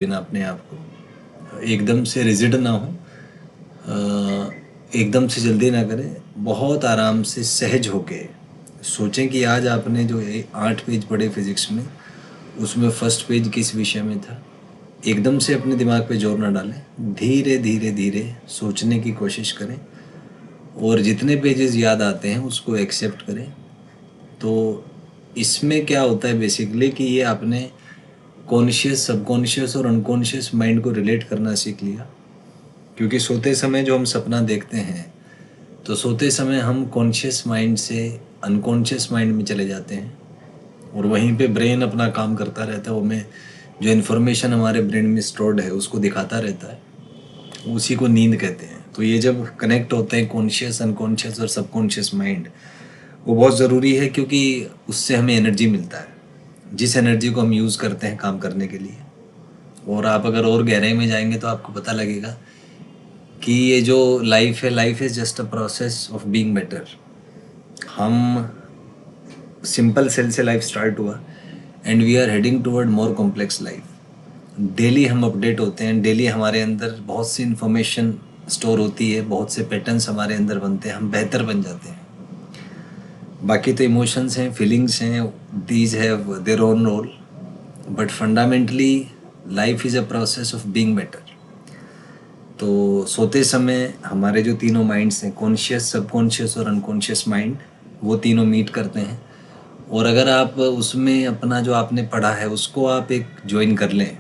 बिना अपने आप को एकदम से रिजिड ना हो, एकदम से जल्दी ना करें, बहुत आराम से सहज होके सोचें कि आज आपने जो 8 पेज पढ़े फिज़िक्स में, उसमें फर्स्ट पेज किस विषय में था। एकदम से अपने दिमाग पे जोर ना डालें, धीरे धीरे धीरे सोचने की कोशिश करें और जितने पेजेस याद आते हैं उसको एक्सेप्ट करें। तो इसमें क्या होता है बेसिकली कि ये आपने कॉन्शियस, सबकॉन्शियस और अनकॉन्शियस माइंड को रिलेट करना सीख लिया। क्योंकि सोते समय जो हम सपना देखते हैं, तो सोते समय हम कॉन्शियस माइंड से अनकॉन्शियस माइंड में चले जाते हैं और वहीं पे ब्रेन अपना काम करता रहता है। वो में जो इन्फॉर्मेशन हमारे ब्रेन में स्टोर्ड है उसको दिखाता रहता है, उसी को नींद कहते हैं। तो ये जब कनेक्ट होते हैं कॉन्शियस, अनकॉन्शियस और सबकॉन्शियस माइंड, वो बहुत ज़रूरी है क्योंकि उससे हमें एनर्जी मिलता है, जिस एनर्जी को हम यूज़ करते हैं काम करने के लिए। और आप अगर और गहराई में जाएंगे तो आपको पता लगेगा कि ये जो life is just a process of being better. हम सिंपल सेल से लाइफ स्टार्ट हुआ and we are heading toward more complex life. Daily हम अपडेट होते हैं, डेली हमारे अंदर बहुत सी इंफॉर्मेशन स्टोर होती है, बहुत से पैटर्न्स हमारे अंदर बनते हैं, हम बेहतर बन जाते हैं। बाकी तो इमोशंस हैं, फीलिंग्स हैं, these have their own role, but fundamentally life is a process of being better. तो सोते समय हमारे जो तीनों माइंड्स हैं, कॉन्शियस, सबकॉन्शियस और अनकॉन्शियस माइंड, वो तीनों मीट करते हैं। और अगर आप उसमें अपना जो आपने पढ़ा है उसको आप एक ज्वाइन कर लें,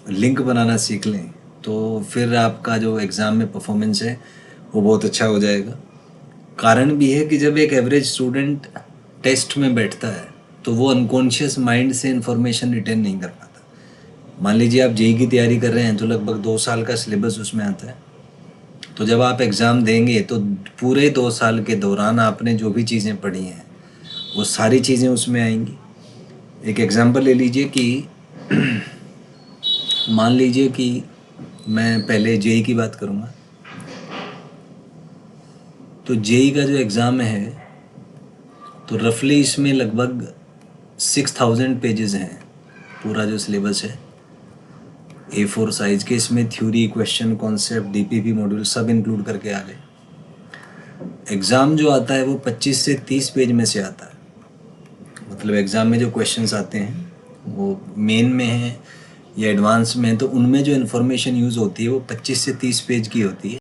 लिंक बनाना सीख लें, तो फिर आपका जो एग्ज़ाम में परफॉर्मेंस है वो बहुत अच्छा हो जाएगा। कारण भी है कि जब एक एवरेज स्टूडेंट टेस्ट में बैठता है तो वो अनकॉन्शियस माइंड से इंफॉर्मेशन रिटेन नहीं कर पाता। मान लीजिए आप जेईई की तैयारी कर रहे हैं तो लगभग 2 साल का सिलेबस उसमें आता है। तो जब आप एग्ज़ाम देंगे तो पूरे 2 साल के दौरान आपने जो भी चीज़ें पढ़ी हैं वो सारी चीज़ें उसमें आएंगी। एक एग्ज़ाम्पल ले लीजिए कि मान लीजिए कि मैं पहले जेईई की बात करूँगा। तो जेईई का जो एग्ज़ाम है तो रफली इसमें लगभग 6000 पेजेस हैं। पूरा जो सिलेबस है A4 साइज़ के, इसमें theory, question, concept, DPP module सब इंक्लूड करके आ गए। एग्ज़ाम जो आता है वो 25 से 30 पेज में से आता है। मतलब एग्ज़ाम में जो क्वेश्चंस आते हैं वो मेन में हैं या एडवांस में हैं, तो उनमें जो इन्फॉर्मेशन यूज़ होती है वो 25 से 30 पेज की होती है।